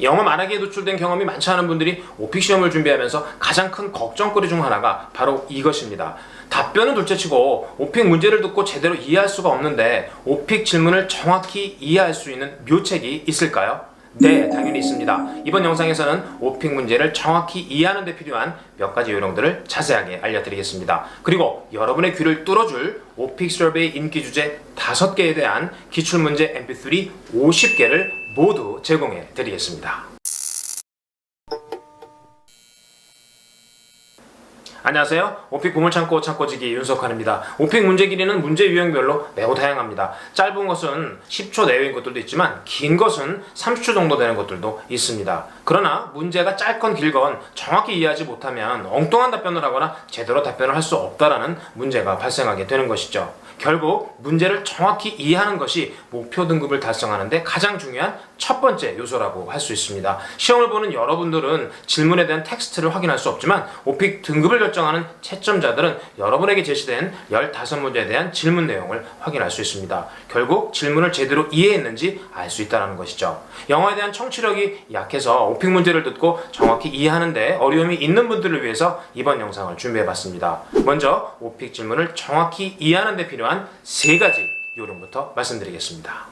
영어 말하기에 노출된 경험이 많지 않은 분들이 오픽 시험을 준비하면서 가장 큰 걱정거리 중 하나가 바로 이것입니다. 답변은 둘째치고 오픽 문제를 듣고 제대로 이해할 수가 없는데 오픽 질문을 정확히 이해할 수 있는 묘책이 있을까요? 네, 당연히 있습니다. 이번 영상에서는 오픽 문제를 정확히 이해하는 데 필요한 몇 가지 요령들을 자세하게 알려드리겠습니다. 그리고 여러분의 귀를 뚫어줄 오픽 서베이 인기 주제 5개에 대한 기출문제 mp3 50개를 모두 제공해 드리겠습니다. 안녕하세요. 오픽 보물창고 창고지기 윤석환입니다. 오픽 문제 길이는 문제 유형별로 매우 다양합니다. 짧은 것은 10초 내외인 것들도 있지만 긴 것은 30초 정도 되는 것들도 있습니다. 그러나 문제가 짧건 길건 정확히 이해하지 못하면 엉뚱한 답변을 하거나 제대로 답변을 할 수 없다라는 문제가 발생하게 되는 것이죠. 결국 문제를 정확히 이해하는 것이 목표 등급을 달성하는 데 가장 중요한 첫 번째 요소라고 할 수 있습니다. 시험을 보는 여러분들은 질문에 대한 텍스트를 확인할 수 없지만 오픽 등급을 결정하는 채점자들은 여러분에게 제시된 15문제에 대한 질문 내용을 확인할 수 있습니다. 결국 질문을 제대로 이해했는지 알 수 있다는 것이죠. 영어에 대한 청취력이 약해서 오픽 문제를 듣고 정확히 이해하는데 어려움이 있는 분들을 위해서 이번 영상을 준비해봤습니다. 먼저 오픽 질문을 정확히 이해하는 데 필요한 3가지 요령부터 말씀드리겠습니다.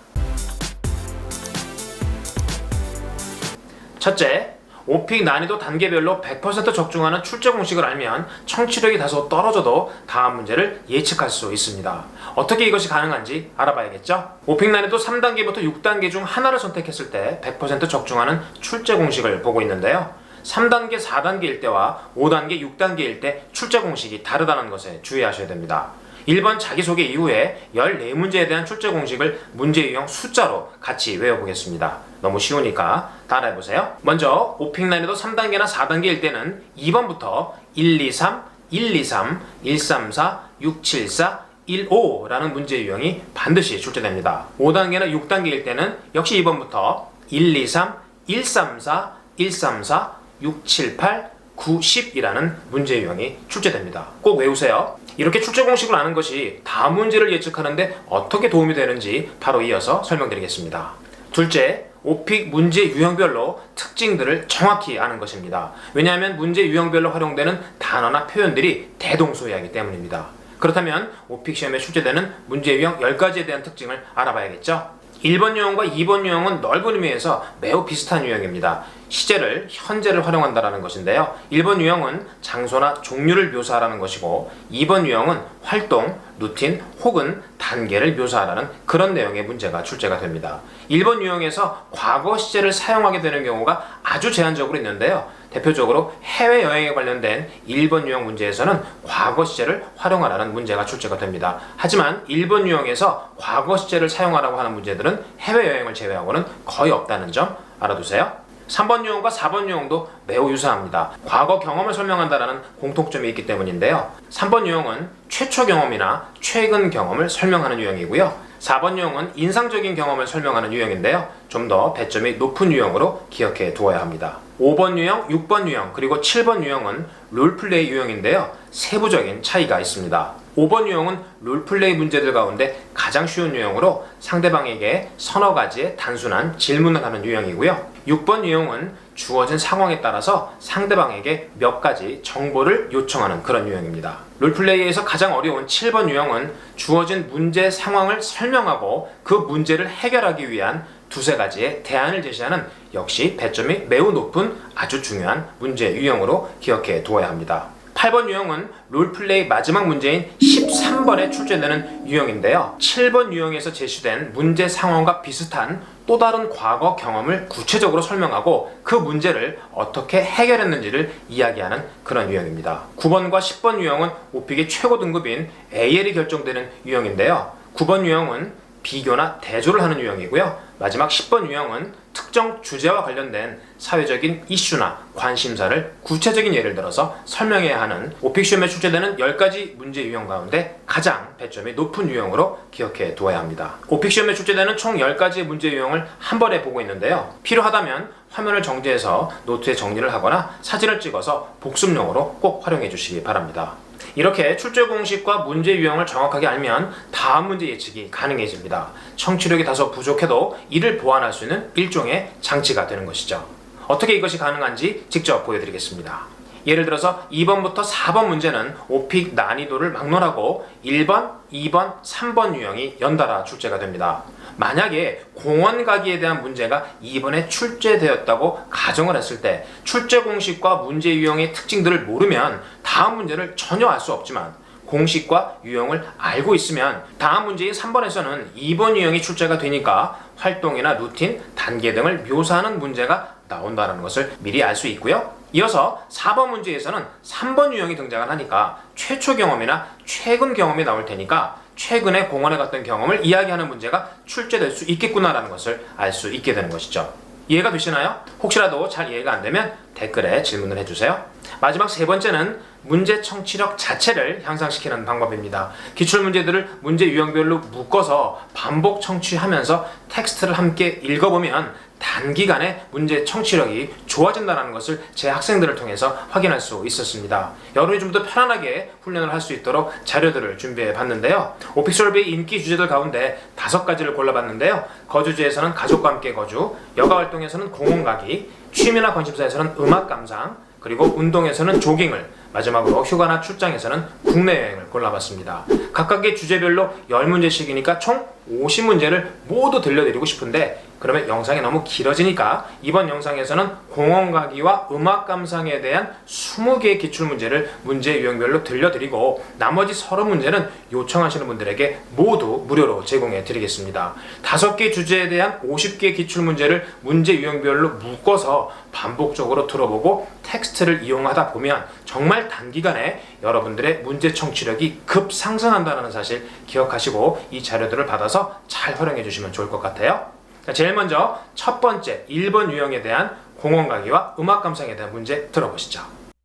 첫째, 오픽 난이도 단계별로 100% 적중하는 출제 공식을 알면 청취력이 다소 떨어져도 다음 문제를 예측할 수 있습니다. 어떻게 이것이 가능한지 알아봐야겠죠? 오픽 난이도 3단계부터 6단계 중 하나를 선택했을 때 100% 적중하는 출제 공식을 보고 있는데요. 3단계, 4단계일 때와 5단계, 6단계일 때 출제 공식이 다르다는 것에 주의하셔야 됩니다. 1번 자기소개 이후에 14문제에 대한 출제 공식을 문제 유형 숫자로 같이 외워보겠습니다. 너무 쉬우니까 따라해보세요. 먼저 오픽 난이도 3단계나 4단계일 때는 2번부터 1, 2, 3, 1, 2, 3, 1, 3, 4, 6, 7, 4, 1, 5라는 문제 유형이 반드시 출제됩니다. 5단계나 6단계일 때는 역시 2번부터 1, 2, 3, 1, 3, 4, 1, 3, 4, 6, 7, 8, 9, 10이라는 문제 유형이 출제됩니다. 꼭 외우세요. 이렇게 출제 공식을 아는 것이 다음 문제를 예측하는데 어떻게 도움이 되는지 바로 이어서 설명드리겠습니다. 둘째, 오픽 문제 유형별로 특징들을 정확히 아는 것입니다. 왜냐하면 문제 유형별로 활용되는 단어나 표현들이 대동소이하기 때문입니다. 그렇다면 오픽 시험에 출제되는 문제 유형 10가지에 대한 특징을 알아봐야겠죠? 1번 유형과 2번 유형은 넓은 의미에서 매우 비슷한 유형입니다. 시제를, 현재를 활용한다는 것인데요. 1번 유형은 장소나 종류를 묘사하라는 것이고 2번 유형은 활동, 루틴 혹은 단계를 묘사하라는 그런 내용의 문제가 출제가 됩니다. 1번 유형에서 과거 시제를 사용하게 되는 경우가 아주 제한적으로 있는데요. 대표적으로 해외여행에 관련된 1번 유형 문제에서는 과거 시제를 활용하라는 문제가 출제가 됩니다. 하지만 1번 유형에서 과거 시제를 사용하라고 하는 문제들은 해외여행을 제외하고는 거의 없다는 점 알아두세요. 3번 유형과 4번 유형도 매우 유사합니다. 과거 경험을 설명한다는 공통점이 있기 때문인데요. 3번 유형은 최초 경험이나 최근 경험을 설명하는 유형이고요. 4번 유형은 인상적인 경험을 설명하는 유형인데요. 좀 더 배점이 높은 유형으로 기억해 두어야 합니다. 5번 유형, 6번 유형, 그리고 7번 유형은 롤플레이 유형인데요. 세부적인 차이가 있습니다. 5번 유형은 롤플레이 문제들 가운데 가장 쉬운 유형으로 상대방에게 서너 가지의 단순한 질문을 하는 유형이고요. 6번 유형은 주어진 상황에 따라서 상대방에게 몇 가지 정보를 요청하는 그런 유형입니다. 롤플레이에서 가장 어려운 7번 유형은 주어진 문제 상황을 설명하고 그 문제를 해결하기 위한 두세 가지의 대안을 제시하는 역시 배점이 매우 높은 아주 중요한 문제 유형으로 기억해 두어야 합니다. 8번 유형은 롤플레이 마지막 문제인 13번에 출제되는 유형인데요. 7번 유형에서 제시된 문제 상황과 비슷한 또 다른 과거 경험을 구체적으로 설명하고 그 문제를 어떻게 해결했는지를 이야기하는 그런 유형입니다. 9번과 10번 유형은 오픽의 최고 등급인 AL이 결정되는 유형인데요. 9번 유형은 비교나 대조를 하는 유형이고요. 마지막 10번 유형은 특정 주제와 관련된 사회적인 이슈나 관심사를 구체적인 예를 들어서 설명해야 하는 오픽 시험에 출제되는 10가지 문제 유형 가운데 가장 배점이 높은 유형으로 기억해 두어야 합니다. 오픽 시험에 출제되는 총 10가지의 문제 유형을 한 번에 보고 있는데요. 필요하다면 화면을 정지해서 노트에 정리를 하거나 사진을 찍어서 복습용으로 꼭 활용해 주시기 바랍니다. 이렇게 출제 공식과 문제 유형을 정확하게 알면 다음 문제 예측이 가능해집니다. 청취력이 다소 부족해도 이를 보완할 수 있는 일종의 장치가 되는 것이죠. 어떻게 이것이 가능한지 직접 보여드리겠습니다. 예를 들어서 2번부터 4번 문제는 오픽 난이도를 막론하고 1번, 2번, 3번 유형이 연달아 출제가 됩니다. 만약에 공원 가기에 대한 문제가 2번에 출제되었다고 가정을 했을 때 출제 공식과 문제 유형의 특징들을 모르면 다음 문제를 전혀 알 수 없지만 공식과 유형을 알고 있으면 다음 문제인 3번에서는 2번 유형이 출제가 되니까 활동이나 루틴, 단계 등을 묘사하는 문제가 나온다는 것을 미리 알 수 있고요. 이어서 4번 문제에서는 3번 유형이 등장을 하니까 최초 경험이나 최근 경험이 나올 테니까 최근에 공원에 갔던 경험을 이야기하는 문제가 출제될 수 있겠구나라는 것을 알 수 있게 되는 것이죠. 이해가 되시나요? 혹시라도 잘 이해가 안 되면 댓글에 질문을 해주세요. 마지막 세 번째는 문제 청취력 자체를 향상시키는 방법입니다. 기출문제들을 문제 유형별로 묶어서 반복 청취하면서 텍스트를 함께 읽어보면 단기간에 문제 청취력이 좋아진다는 것을 제 학생들을 통해서 확인할 수 있었습니다. 여러분이 좀 더 편안하게 훈련을 할 수 있도록 자료들을 준비해 봤는데요. 오픽솔비의 인기 주제들 가운데 5가지를 골라봤는데요. 거주지에서는 가족과 함께 거주, 여가활동에서는 공원 가기, 취미나 관심사에서는 음악 감상, 그리고 운동에서는 조깅을, 마지막으로 휴가나 출장에서는 국내 여행을 골라봤습니다. 각각의 주제별로 10문제씩이니까 총 50문제를 모두 들려드리고 싶은데 그러면 영상이 너무 길어지니까 이번 영상에서는 공원 가기와 음악 감상에 대한 20개의 기출문제를 문제 유형별로 들려드리고 나머지 30문제는 요청하시는 분들에게 모두 무료로 제공해 드리겠습니다. 5개 주제에 대한 50개의 기출문제를 문제 유형별로 묶어서 반복적으로 들어보고 텍스트를 이용하다 보면 정말 단기간에 여러분들의 문제 청취력이 급상승한다는 사실 기억하시고 이 자료들을 받아서 잘 활용해 주시면 좋을 것 같아요. 제일 먼저 첫 번째 1번 유형에 대한 공원 가기와 음악 감상에 대한 문제 들어보시죠.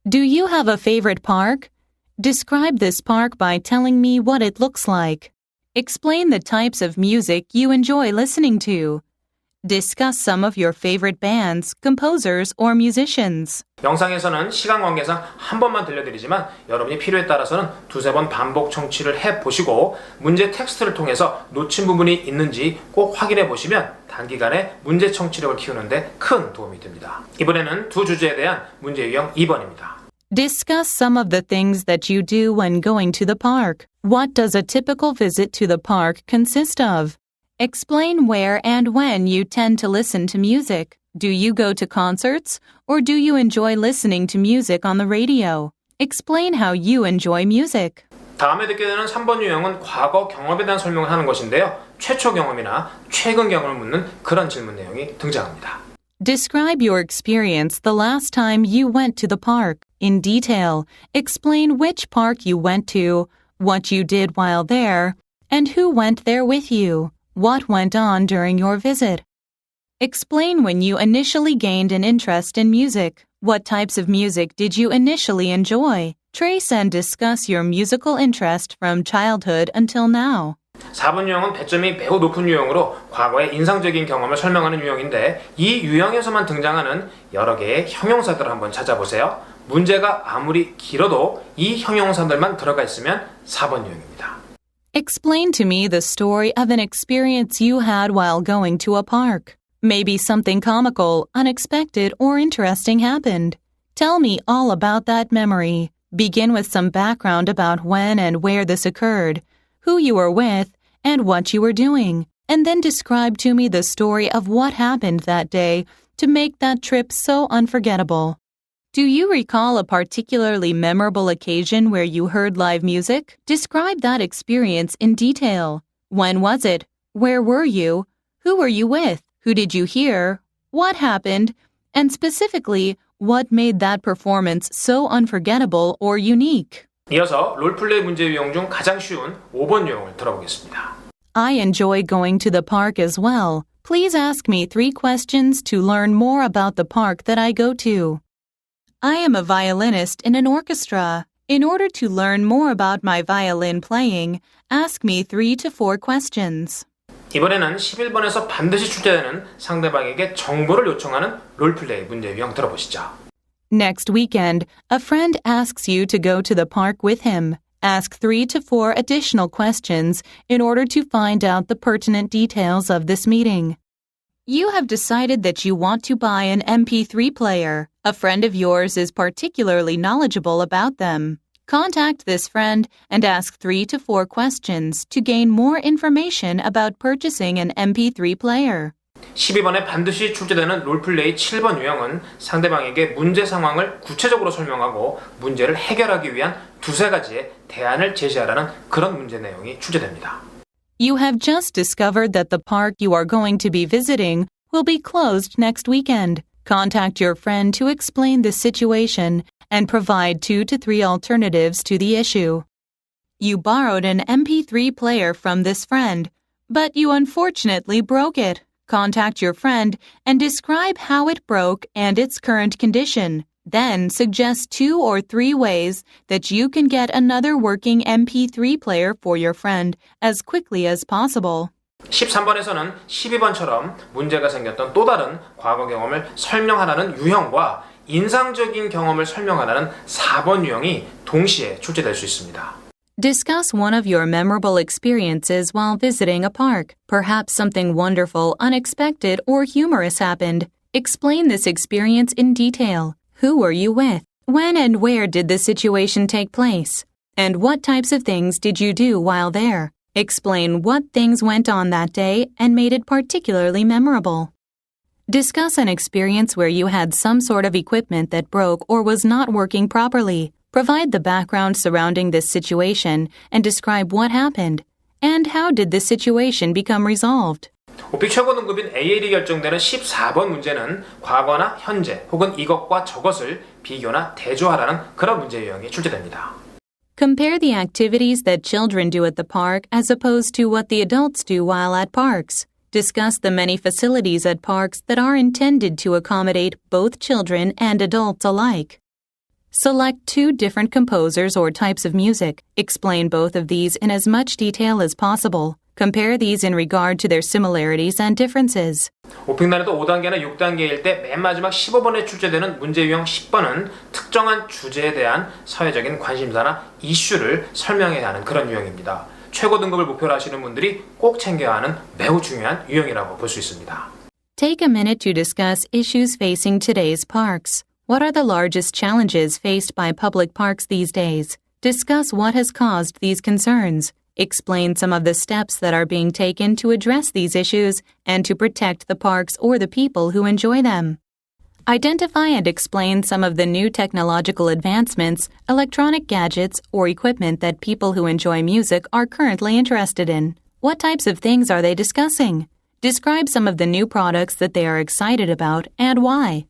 Do you have a favorite park? Describe this park by telling me what it looks like. Explain the types of music you enjoy listening to. Discuss some of your favorite bands, composers, or musicians. 영상에서는 시간 관계상 한 번만 들려드리지만 여러분이 필요에 따라서는 2-3번 반복 청취를 해보시고 문제 텍스트를 통해서 놓친 부분이 있는지 꼭 확인해 보시면 단기간에 문제 청취력을 키우는데 큰 도움이 됩니다. 이번에는 두 주제에 대한 문제 유형 2번입니다. Discuss some of the things that you do when going to the park. What does a typical visit to the park consist of? Explain where and when you tend to listen to music. Do you go to concerts, or do you enjoy listening to music on the radio? Explain how you enjoy music. 다음에 듣게 되는 3번 유형은 과거 경험에 대한 설명을 하는 것인데요. 최초 경험이나 최근 경험을 묻는 그런 질문 내용이 등장합니다. Describe your experience the last time you went to the park. In detail, explain which park you went to, what you did while there, and who went there with you. What went on during your visit? Explain when you initially gained an interest in music. What types of music did you initially enjoy? Trace and discuss your musical interest from childhood until now. 4번 유형은 배점이 매우 높은 유형으로 과거의 인상적인 경험을 설명하는 유형인데 이 유형에서만 등장하는 여러 개의 형용사들을 한번 찾아보세요. 문제가 아무리 길어도 이 형용사들만 들어가 있으면 4번 유형입니다. Explain to me the story of an experience you had while going to a park. Maybe something comical, unexpected, or interesting happened. Tell me all about that memory. Begin with some background about when and where this occurred, who you were with, and what you were doing. And then describe to me the story of what happened that day to make that trip so unforgettable. Do you recall a particularly memorable occasion where you heard live music? Describe that experience in detail. When was it? Where were you? Who were you with? Who did you hear? What happened? And specifically, what made that performance so unforgettable or unique? 이어서 롤플레이 문제 유형 중 가장 쉬운 5번 유형을 들어보겠습니다. I enjoy going to the park as well. Please ask me 3 questions to learn more about the park that I go to. I am a violinist in an orchestra. In order to learn more about my violin playing, ask me 3 to 4 questions. 이번에는 11번에서 반드시 출제되는 상대방에게 정보를 요청하는 롤플레이 문제 유형 들어보시죠. Next weekend, a friend asks you to go to the park with him. Ask 3 to 4 additional questions in order to find out the pertinent details of this meeting. You have decided that you want to buy an MP3 player. A friend of yours is particularly knowledgeable about them. Contact this friend and ask 3 to 4 questions to gain more information about purchasing an MP3 player. 12번에 반드시 출제되는 롤플레이 7번 유형은 상대방에게 문제 상황을 구체적으로 설명하고 문제를 해결하기 위한 두세 가지의 대안을 제시하라는 그런 문제 내용이 출제됩니다. You have just discovered that the park you are going to be visiting will be closed next weekend. Contact your friend to explain the situation and provide 2 to 3 alternatives to the issue. You borrowed an MP3 player from this friend, but you unfortunately broke it. Contact your friend and describe how it broke and its current condition. Then suggest 2 or 3 ways that you can get another working MP3 player for your friend as quickly as possible. 13번에서는 12번처럼 문제가 생겼던 또 다른 과거 경험을 설명하라는 유형과 인상적인 경험을 설명하라는 4번 유형이 동시에 출제될 수 있습니다. Discuss one of your memorable experiences while visiting a park. Perhaps something wonderful, unexpected, or humorous happened. Explain this experience in detail. Who were you with? When and where did the situation take place? And what types of things did you do while there? Explain what things went on that day and made it particularly memorable. Discuss an experience where you had some sort of equipment that broke or was not working properly. Provide the background surrounding this situation and describe what happened. And how did this situation become resolved? 오픽 최고 등급인 AL이 결정되는 14번 문제는 과거나 현재 혹은 이것과 저것을 비교나 대조하라는 그런 문제 유형이 출제됩니다. Compare the activities that children do at the park as opposed to what the adults do while at parks. Discuss the many facilities at parks that are intended to accommodate both children and adults alike. Select 2 different composers or types of music. Explain both of these in as much detail as possible. Compare these in regard to their similarities and differences. 오픽 난이도 5단계나 6단계일 때 맨 마지막 15번에 출제되는 문제 유형 10번은 특정한 주제에 대한 사회적인 관심사나 이슈를 설명해야 하는 그런 유형입니다. 최고 등급을 목표로 하시는 분들이 꼭 챙겨야 하는 매우 중요한 유형이라고 볼 수 있습니다. Take a minute to discuss issues facing today's parks. What are the largest challenges faced by public parks these days? Discuss what has caused these concerns. Explain some of the steps that are being taken to address these issues and to protect the parks or the people who enjoy them. Identify and explain some of the new technological advancements, electronic gadgets, or equipment that people who enjoy music are currently interested in. What types of things are they discussing? Describe some of the new products that they are excited about and why.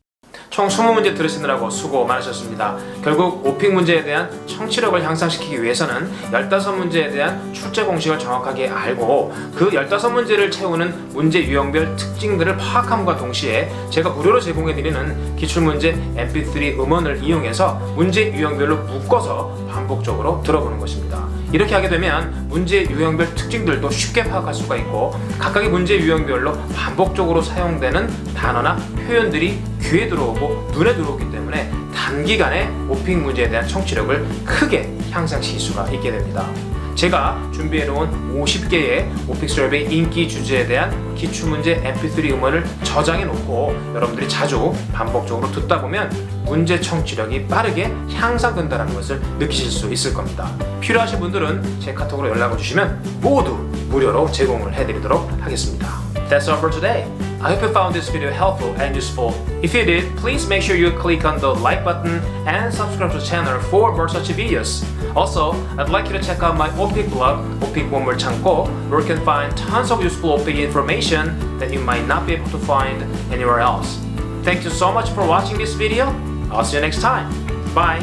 총 20문제 들으시느라고 수고 많으셨습니다. 결국 오픽 문제에 대한 청취력을 향상시키기 위해서는 15문제에 대한 출제 공식을 정확하게 알고 그 15문제를 채우는 문제 유형별 특징들을 파악함과 동시에 제가 무료로 제공해드리는 기출문제 mp3 음원을 이용해서 문제 유형별로 묶어서 반복적으로 들어보는 것입니다. 이렇게 하게 되면 문제 유형별 특징들도 쉽게 파악할 수가 있고 각각의 문제 유형별로 반복적으로 사용되는 단어나 표현들이 귀에 들어오고 눈에 들어오기 때문에 단기간에 오픽 문제에 대한 청취력을 크게 향상시킬 수가 있게 됩니다. 제가 준비해놓은 50개의 오픽 서베이 인기 주제에 대한 기출문제 mp3 음원을 저장해놓고 여러분들이 자주 반복적으로 듣다 보면 문제 청취력이 빠르게 향상된다는 것을 느끼실 수 있을 겁니다. 필요하신 분들은 제 카톡으로 연락을 주시면 모두 무료로 제공을 해드리도록 하겠습니다. That's all for today. I hope you found this video helpful and useful. If you did, please make sure you click on the like button and subscribe to the channel for more such videos. Also, I'd like you to check out my OPIC blog, OPIC 원물 창고, where you can find tons of useful OPIC information that you might not be able to find anywhere else. Thank you so much for watching this video. I'll see you next time. Bye.